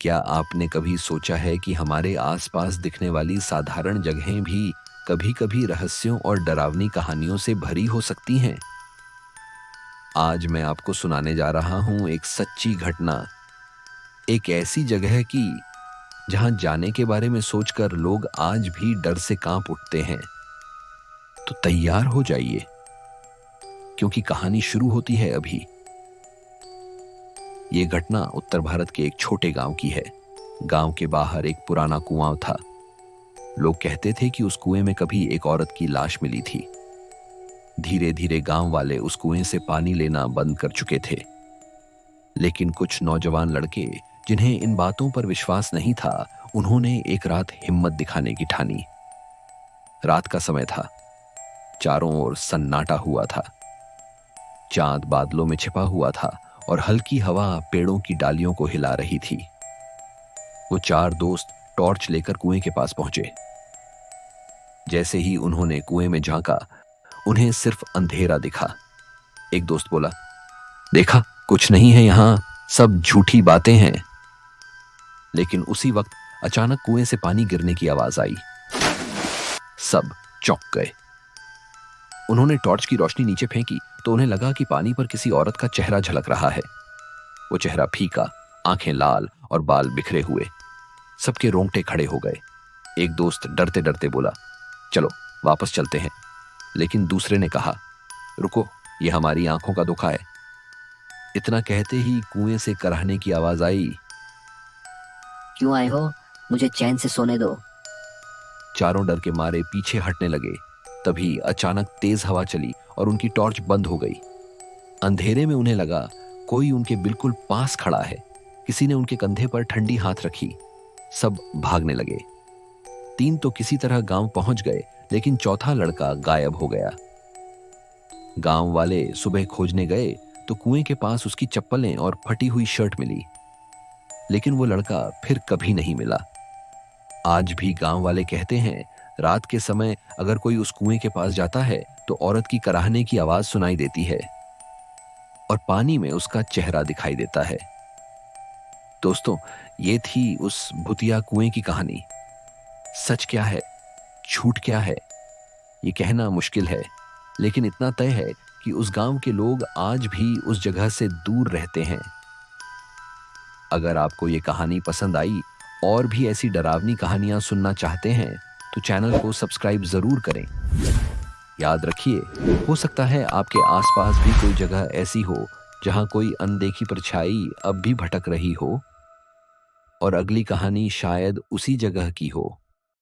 क्या आपने कभी सोचा है कि हमारे आसपास दिखने वाली साधारण जगहें भी कभी-कभी रहस्यों और डरावनी कहानियों से भरी हो सकती हैं? आज मैं आपको सुनाने जा रहा हूं एक सच्ची घटना, एक ऐसी जगह की जहां जाने के बारे में सोचकर लोग आज भी डर से कांप उठते हैं। तो तैयार हो जाइए, क्योंकि कहानी शुरू होती है अभी। ये घटना उत्तर भारत के एक छोटे गांव की है। गांव के बाहर एक पुराना कुआं था। लोग कहते थे कि उस कुएं में कभी एक औरत की लाश मिली थी। धीरे धीरे गांव वाले उस कुएं से पानी लेना बंद कर चुके थे। लेकिन कुछ नौजवान लड़के, जिन्हें इन बातों पर विश्वास नहीं था, उन्होंने एक रात हिम्मत दिखाने की ठानी। रात का समय था। चारों ओर सन्नाटा हुआ था। चांद बादलों में छिपा हुआ था और हल्की हवा पेड़ों की डालियों को हिला रही थी। वो चार दोस्त टॉर्च लेकर कुएं के पास पहुंचे। जैसे ही उन्होंने कुएं में झांका, उन्हें सिर्फ अंधेरा दिखा। एक दोस्त बोला, देखा, कुछ नहीं है यहां, सब झूठी बातें हैं। लेकिन उसी वक्त अचानक कुएं से पानी गिरने की आवाज आई। सब चौंक गए। उन्होंने टॉर्च की रोशनी नीचे फेंकी तो उन्हें लगा कि पानी पर किसी औरत का चेहरा झलक रहा है। वो चेहरा फीका, आंखें लाल और बाल बिखरे हुए। सबके रोंगटे खड़े हो गए। एक दोस्त डरते डरते बोला, चलो वापस चलते हैं। लेकिन दूसरे ने कहा, रुको, ये हमारी आंखों का धोखा है। इतना कहते ही कुएं से कराहने की आवाज आई, क्यों आए हो? मुझे चैन से सोने दो। चारों डर के मारे पीछे हटने लगे। तभी अचानक तेज हवा चली और उनकी टॉर्च बंद हो गई। अंधेरे में उन्हें लगा कोई उनके बिल्कुल पास खड़ा है। किसी ने उनके कंधे पर ठंडी हाथ रखी। सब भागने लगे। तीन तो किसी तरह गांव पहुंच गए, लेकिन चौथा लड़का गायब हो गया। गांव वाले सुबह खोजने गए तो कुएं के पास उसकी चप्पलें और फटी हुई शर्ट मिली। लेकिन वो लड़का फिर कभी नहीं मिला। आज भी गांव वाले कहते हैं, रात के समय अगर कोई उस कुएं के पास जाता है तो औरत की कराहने की आवाज सुनाई देती है और पानी में उसका चेहरा दिखाई देता है। दोस्तों, ये थी उस भूतिया कुएं की कहानी। सच क्या है, झूठ क्या है, ये कहना मुश्किल है, लेकिन इतना तय है कि उस गांव के लोग आज भी उस जगह से दूर रहते हैं। अगर आपको ये कहानी पसंद आई और भी ऐसी डरावनी कहानियां सुनना चाहते हैं तो चैनल को सब्सक्राइब जरूर करें। याद रखिए, हो सकता है आपके आसपास भी कोई जगह ऐसी हो जहां कोई अनदेखी परछाई अब भी भटक रही हो, और अगली कहानी शायद उसी जगह की हो।